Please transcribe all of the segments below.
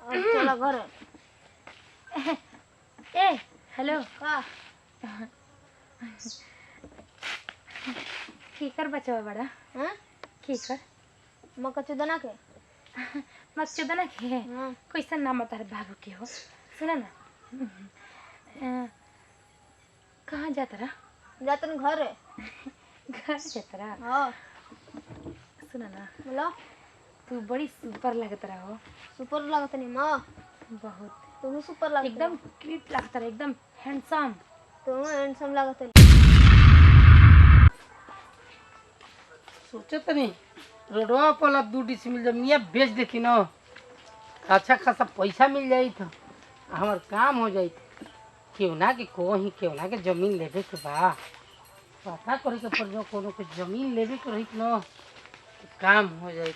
अब चला घर ए हेलो का केकर बचावा बड़ा हां केकर मक्का चुदना के मत चुदना के हां कैसा नाम बता रहे बाबू के हो सुना ना कहाँ जाता रहा जातन घर है घर जाता रहा हां सुना ना बोलो तू बड़ी सुपर लगता रहा हो सुपर लागत नहीं मां बहुत तुम सुपर लागत एकदम क्यूट लगता रहा एकदम हैंडसम तुम हैंडसम लागत है सोचे तनी रोडवा पर 2 डिसमिल जमीनिया बेच देखी न अच्छा खासा पैसा मिल जाई तो हमार काम हो जाई क्यों ना के जमीन लेवे के बा पता करे के पड़ जाओ कोनो के जमीन लेवे के रही न तो काम हो जाई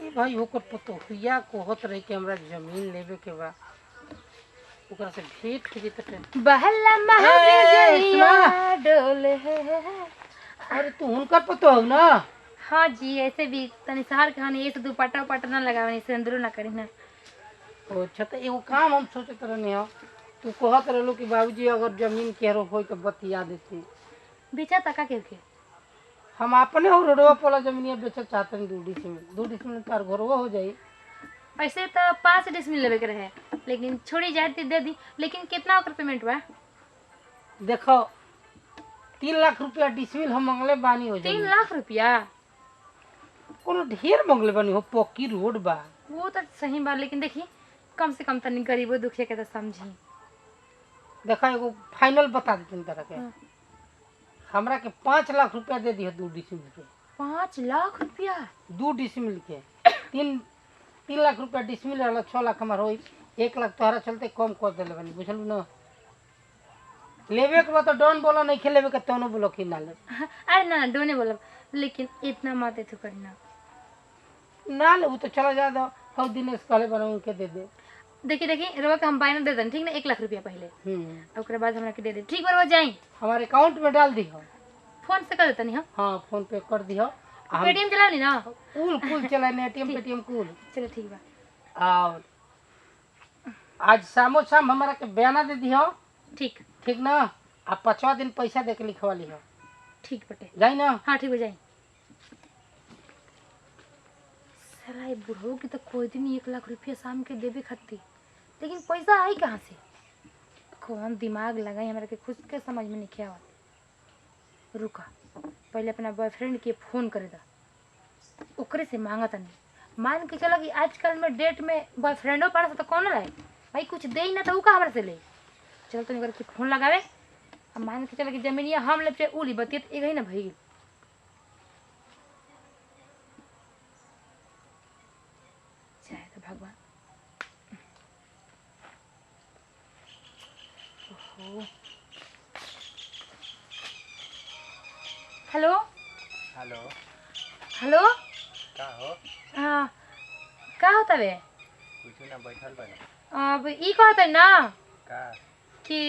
ए भाई ओकर पतोहिया कहत रही के हमरा जमीन लेवे के बा ओकरा से भेंट के जते बहला ए, महाबिजलिया डोले अरे तू हुनकर पतो हो ना हाँ जी ऐसे भी तनी शहर कहानी ऐसे दुपट्टा उपट्टा ना लगावे सिंदूर ना करी ना अच्छा तो एगो काम हम सोचत रहनी हो तू कहत रहलो कि बाबूजी अगर जमीन के रोप होई तो बतिया देती बेचा तका के हम अपने हो रोडवा पर जमीनिया बेचल चाहते हैं 2 डिसमिल तार घरवा हो जाई ऐसे तो 5 डिसमिल लेवे के रहे लेकिन छोड़ी जाए तो दे दी लेकिन कितना ओकर पेमेंट बा देखो 3 लाख रुपया डिसमिल हम मंगले बानी हो 3 जाई लाख रुपया कोनो ढेर मंगले बानी हो पक्की रोड बा वो तो सही बात लेकिन देखी कम से कम तनी गरीबो दुखिया के तो समझी देखो एगो फाइनल बता देती तरह के हाँ। हमरा के 5 लाख रुपया दे दियो 2 डिसमिल के 5 लाख रुपया 2 डिसमिल के 3 लाख रुपया डिसमिल रहल 6 लाख हमार होई 1 लाख तोहरा चलते कम कर देले बानी बुझलू ना लेवे के बाद तो डॉन बोला नहीं खेलेवे के तोनो बोलो कि ना ले अरे ना डोने बोला लेकिन इतना मत तो करना ना ले वो तो चला जा दो हौ दिनेश कहले बना उनके दे दे देखी देखी रोवा के हम बाइना दे दें ठीक ना 1 लाख रुपया पहले हम्म ओकरे बाद हमरा के दे दे ठीक बरवा जाई हमारे अकाउंट में डाल दी हो फोन से कर देता नहीं हम हाँ फोन पे कर दी हो पेटीएम चलाओ ना कुल चलाने एटीएम पेटीएम कुल चलो ठीक बा और आज शामो शाम हमारा के बयाना दे दी हो ठीक ठीक ना आ 5वां दिन पैसा दे के लिखवा ली हो ठीक बटे जाई ना हाँ ठीक हो जाए साला ये बुढ़ऊ की तो कोई दिन 1 लाख रुपया शाम के देवे खाती लेकिन पैसा आई कहाँ से कौन दिमाग लगाई हमारे के खुद के समझ में नहीं क्या हुआ रुका पहले अपना बॉयफ्रेंड के फोन करे दा ओकरे से मांगा था नहीं मान के चला कि आजकल में डेट में बॉयफ्रेंडो पड़ा तो कौन रहे भाई कुछ दे ही ना तो ऊ का हमारे से ले चल तो के फोन लगावे अब मान के चला कि जमीनिया हम ले पे उली बतियत एक ही ना भाई चाहे तो भगवान ओहो हेलो हेलो हेलो का हो हाँ का होता बे कुछ ना बैठल बने अब ई कहता ना का कि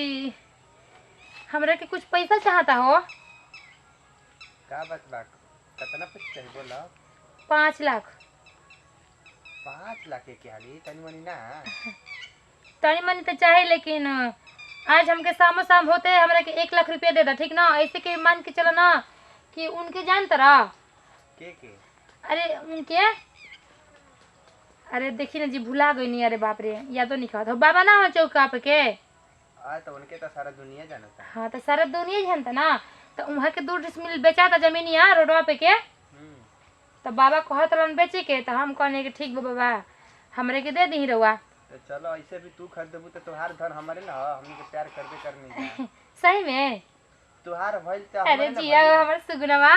हमरा के कुछ पैसा चाहता हो का बात बा कितना पैसा चाहिए बोला 5 लाख 5 लाख के हाली तनी मनी ना तनी मनी तो चाहे लेकिन आज हमके शामो शाम होते हमरा के 1 लाख रुपया दे दा ठीक ना ऐसे के मान के चलो ना कि उनके जानता रहा के अरे उनके अरे देखी ना जी भुला गई नहीं अरे बाप रे यादो नहीं खात हो बाबा ना हो चौका पे के आ तो उनके तो सारा दुनिया जानता हाँ तो सारा दुनिया जानता ना तो वहाँ के 2 डिसमिल बेचा था जमीन यहाँ रोडवा पे के तो बाबा कहत रहन बेचे के तो हम कहने के ठीक बा बाबा हमरे के दे दी रहुआ तो चलो ऐसे भी तू खरीद देबू तो तोहार धन हमारे ना हमनी के प्यार करबे करनी जा सही में तोहार भइल तो अरे हमारे ना जिया भइल। हमारे सुगुनवा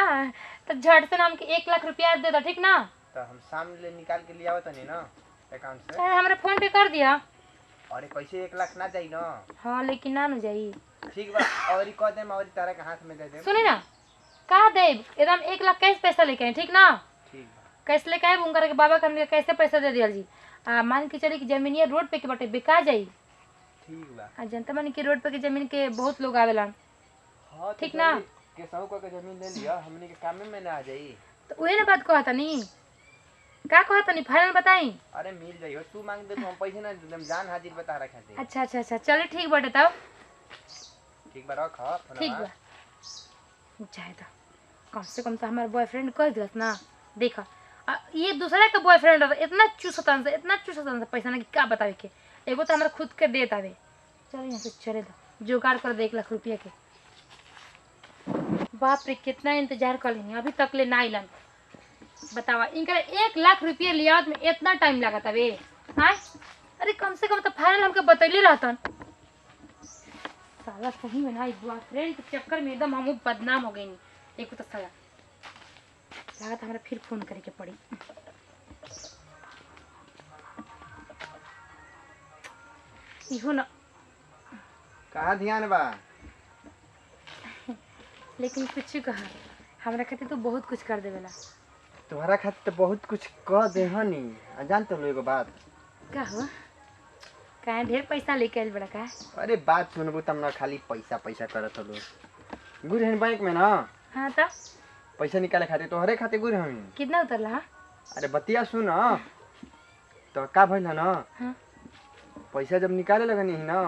तो झट से हमके 1 लाख रुपया दे दो ठीक ना तो हम सामने निकाल के लिया तनी ना अकाउंट से अरे हमारे फोन पे कर दिया अरे कैसे 1 लाख ना जाई ना हाँ लेकिन ना न जाई ठीक बा और कह देम और तारा के हाथ में दे देम सुनी ना कहा दे एकदम 1 लाख कैश पैसा लेके आए ठीक ना ठीक बा कैश लेके आए उनकर के बाबा के हमके कैसे पैसा दे दिया जी मान के चले कि जमीनिया रोड पे के बाटे बिका जाई ठीक बा आ जनता मन की रोड पे के जमीन के बहुत लोग आवेला हां ठीक ना? के सहू के जमीन ले लिया हमनी के काम में ना आ जाई तो वही ना बात कहता नहीं का कहा तनी फाइनल बताई। अरे मिल जाइयो, तू मांग दे तो हम पैसे ना दे, जान हाजिर बता रखे थे। अच्छा अच्छा अच्छा चलिए ठीक बाटे तब। ठीक बा, रख फोनवा। ठीक बा जाए तो कम से कम तो हमारे बॉयफ्रेंड कह दिलस ना। देखा ये दूसरा का बॉयफ्रेंड रहता इतना चूसतन से पैसा ना कि का बतावे के। एगो तो हमारा खुद के देत आवे। चलो यहाँ से चले दो, जुगाड़ कर दे 1 लाख रुपया के। बाप रे कितना इंतजार कर लेनी अभी तक ले ना आइलन। बतावा इनका 1 लाख रुपया लिया में इतना टाइम लागत अबे। हाँ अरे कम से कम तो फाइनल हमके बतैले रहतन। साला सही में ना बॉयफ्रेंड के चक्कर में एकदम हम बदनाम हो गई। एक तो साला लागत हमारा फिर फोन करे के पड़ी। इहो ना कहाँ ध्यान बा? लेकिन कुछ कहा हमरा खातिर तो बहुत कुछ कर देवेला। तुम्हारा खातिर तो बहुत कुछ कह दे हनी। जान तो लो एगो बात। का हो काहे ढेर पैसा लेके आइल बड़ा का? अरे बात सुनबू तब ना खाली पैसा पैसा करत हलो। गुरहन बैंक में ना हाँ तो पैसा निकाले खातिर तोहरे खातिर गुरहन। कितना उतरला? हाँ अरे बतिया सुन तो का भइल ना हाँ पैसा जब निकाले लगनी ना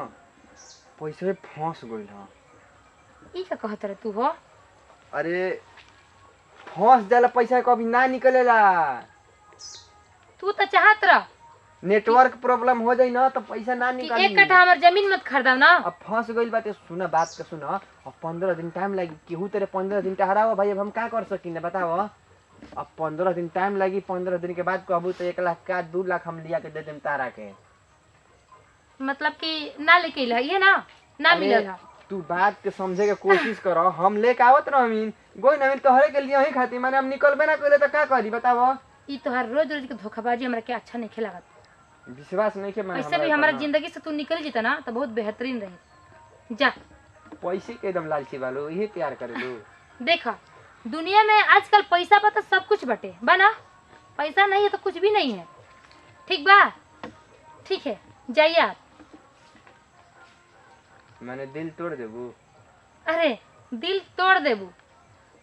पैसे में फंस गइल ह। ई का कहत रह तू हो? अरे फंस जाला पैसा कभी ना निकलेला। तू तो चाहत रह नेटवर्क प्रॉब्लम हो जाई ना तो पैसा ना कि निकाली। 1 कट्ठा हमार जमीन मत खरीदाव ना। अब फंस गइल बाटे। सुना बात के सुना। अब 15 दिन टाइम लगी। केहू तेरे 15 दिन टहराओ भाई। अब हम का कर सकीने बताओ। अब 15 दिन टाइम लगी। 15 दिन के बाद कहबू तो 1 लाख का 2 लाख हम लिया के दे देम तारा के। मतलब कि ना लेके अइला ये ना ना अरे, मिलल। तू बात के समझे के कोशिश करो। हम लेके आवत रहमीन गोई नमीन तोहरे के लिए ही खाती माने हम निकलबे ना कइले तो का करी बताओ। ई तोहार रोज रोज के धोखाबाजी हमरा के अच्छा नहीं लागत। विश्वास नहीं के माने ऐसे भी हमारा जिंदगी से तू निकल जीता ना तो बहुत बेहतरीन रहे। जा पैसे के एकदम लालची वालो यही प्यार करे लो। देखा दुनिया में आजकल पैसा पर तो सब कुछ बटे बना। पैसा नहीं है तो कुछ भी नहीं है। ठीक बा ठीक है जाइए आप। मैंने दिल तोड़ देबू? अरे दिल तोड़ देबू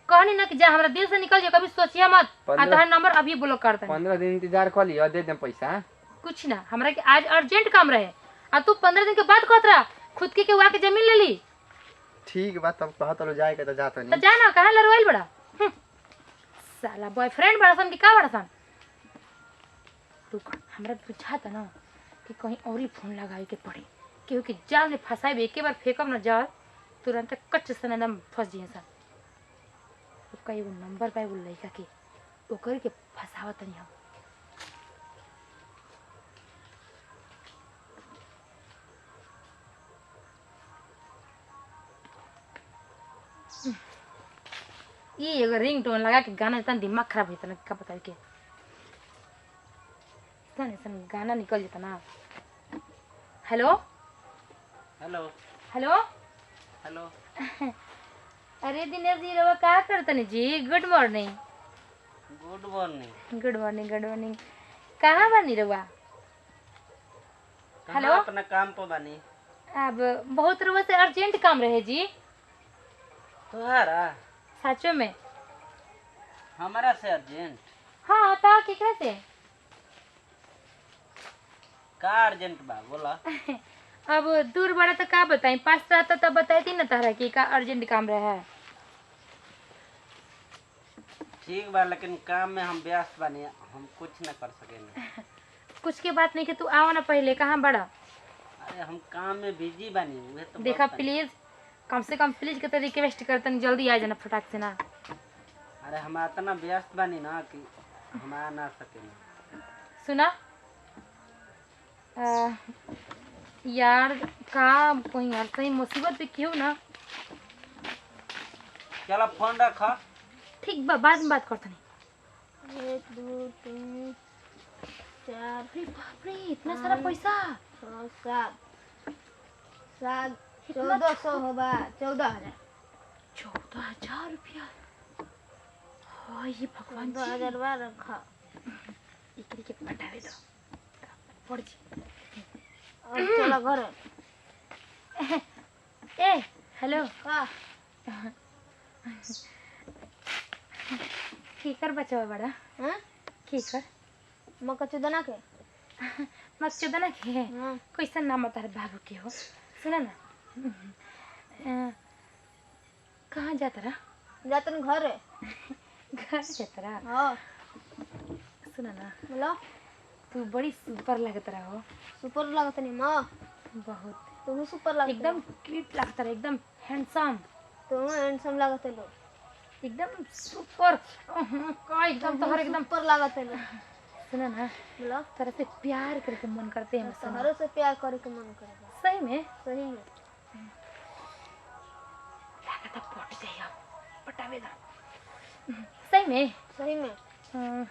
कहनी ना कि जा हमरा दिल से निकल जा कभी सोचिए मत। आ तोहार नंबर अभी ब्लॉक कर दे। 15 दिन इंतजार कर लियो दे देम पैसा। कुछ ना हमरा के आज अर्जेंट काम रहे आ तू 15 दिन के बाद कहत रहा खुद के हुआ के जमीन ले ली। ठीक बा तब कहत लो जाए के तो जात तो नहीं। जा ना कहाँ लड़वाइल बड़ा। साला बॉयफ्रेंड बड़ा सन कि का बड़ा सन। रुक हमरा बुझाता ना कि कहीं और ही फोन लगावे के पड़ी क्योंकि जाल में फंसाए एक बार फेंकब ना जाल तुरंत कच्च से एकदम फंस जिए सन। उसका एगो नंबर पाए वो लड़का के ओकर के फंसावत नहीं हम। ये एगो रिंग टोन लगा के गाना इतना दिमाग खराब होता ना क्या बताए के सन गाना निकल जाता ना। Hello hello hello hello. अरे दिनेश जी रवा का करतनी जी? Good morning. Good morning. Good morning good morning. कहाँ बनी रवा? हेलो अपना काम पर बानी। अब बहुत रवा से अर्जेंट काम रहे जी। तुम्हारा सचो में? हमारा से अर्जेंट? हाँ तो केकरा से? का अर्जेंट बा बोला। अब दूर बड़ा तो का बताई पास रहता तो बताई ना तारा की का अर्जेंट काम रहा है। ठीक बा लेकिन काम में हम व्यस्त बानी हम कुछ न कर सकेंगे। कुछ के बात नहीं कि तू आओ ना पहले कहाँ बड़ा। अरे हम काम में बिजी बानी उहे तो देखा बहुत प्लीज कम से कम प्लीज के तो रिक्वेस्ट करतन जल्दी आ जाना फटाक से ना। अरे हम इतना व्यस्त बानी ना कि हम आ ना सकेंगे। सुना यार का कोई यार सही मुसीबत भी क्यों ना। चलो फोन रखा। ठीक बा बाद में बात करते नहीं। 1 2 3 4 अरे बाप रे इतना सारा पैसा। 6 7 1400 होगा 14000। 14,000 रुपया। हाँ ये भगवान 12000 बा रखा। एकरी के पटावे दो पड़ जी। और चलो घर। ए हेलो का केकर बचावा बड़ा? हां केकर मक्का चुदना के मत चुदना के हाँ कैसन नाम तार बाबू के हो सुना ना कहाँ जाता रहा जातन घर है घर जाता रहा हाँ सुना ना बोलो तू बड़ी सुपर लगत रहा हो सुपर लगत नहीं माँ बहुत तुम सुपर लगत एकदम क्यूट लगता रहा एकदम हैंडसम तुम हैंडसम लगत लो एकदम सुपर का एकदम तोहर एकदम सुपर लगत लो सुना ना बोलो तरह से प्यार करके मन करते हैं सुना तोहरो से प्यार करे के मन करेगा सही में सही में लागत पट जाइए पटावे ना सही में सही में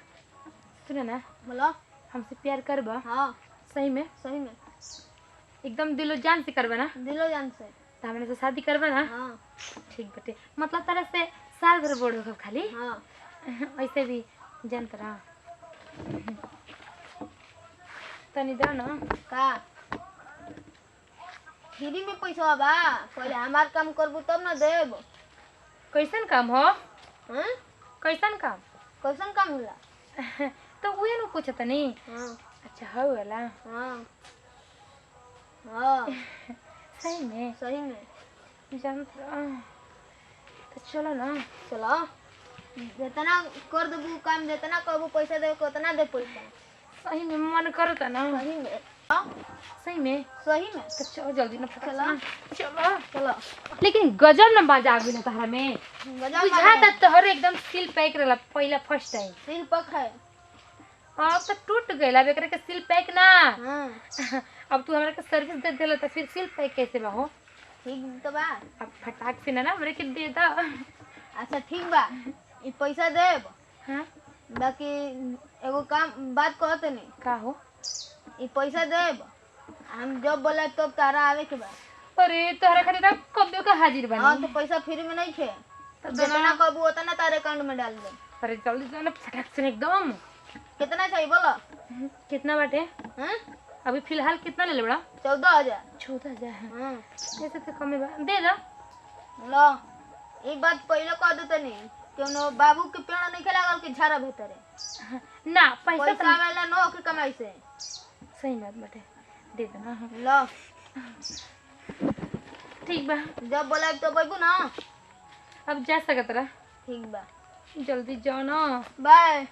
सुना ना बोलो हमसे प्यार करबा हाँ सही में सही में एकदम दिलो जान से करबा ना दिलो जान से तो हमने से शादी करबा ना हाँ ठीक बटे मतलब तरह से साल भर बोल हो खाली हाँ ऐसे भी जानत रहा तनी दो ना का फ्री में पैसा बा पहले हमार काम करबू तब ना देब कैसन काम हो हाँ कैसन काम कैसन काम होला तो उहे नु पूछत नहीं हाँ अच्छा हो वाला हाँ हाँ सही में सही में जानत तो चलो ना चलो जितना कर देबू काम जितना कहबू पैसा दे उतना दे पैसा सही में मन करता ना सही में हाँ, सही में सही में तो चलो जल्दी ना फटाफट चलो। ना चलो चलो लेकिन गजब न बाजा आगु न तहरा में गजब बुझाता तोहर एकदम सिल पैक रहला पहला फर्स्ट टाइम सिल पक है अब तो टूट गइला अब एकरा के सिल पैक ना हाँ अब तू हमरा के सर्विस दे देला तो फिर सिल पैक कैसे बा हो ठीक तो बा अब फटाक से ना हमरे के दे दा अच्छा ठीक बा ई पैसा देब हां बाकी एगो काम बात कहते नहीं का हो ई पैसा देब हम जब बोला तब तारा आवे के बा अरे तोहरा खातिर अब कब का हाजिर हाँ बनी तो पैसा फ्री में नहीं खे तो जितना कहबू उतना तारे अकाउंट में डाल दे अरे जल्दी से ना फटाक से एकदम कितना चाहिए बोलो कितना बाटे हाँ अभी फिलहाल कितना ले बड़ा 14,000 14,000 है हाँ ऐसे तो कम बा दे दो लो एक बात पहले कह देते नहीं क्यों बाबू के पेड़ नहीं खेला के झाड़ा भीतर ना पैसा पैसा तो आवेला नो के कमाई से सही बात बाटे दे दो ना लो ठीक बा जब बोला तो बैबू ना अब जा सकत रहा ठीक बा जल्दी जाओ ना बाय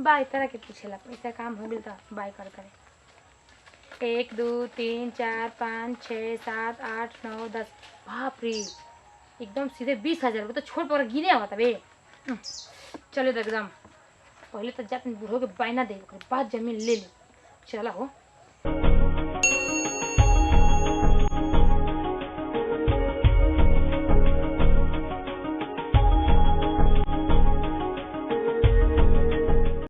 बाय तरह के पूछेला पैसा काम हो गई तो बाय कर करे 1 2 3 4 5 6 7 8 9 10 बाप रे एकदम सीधे 20,000 तो छोड़ पर गिने हुआ था बे चलो एकदम पहले तो जात बूढ़ो के बायना दे बाद जमीन ले ली चला हो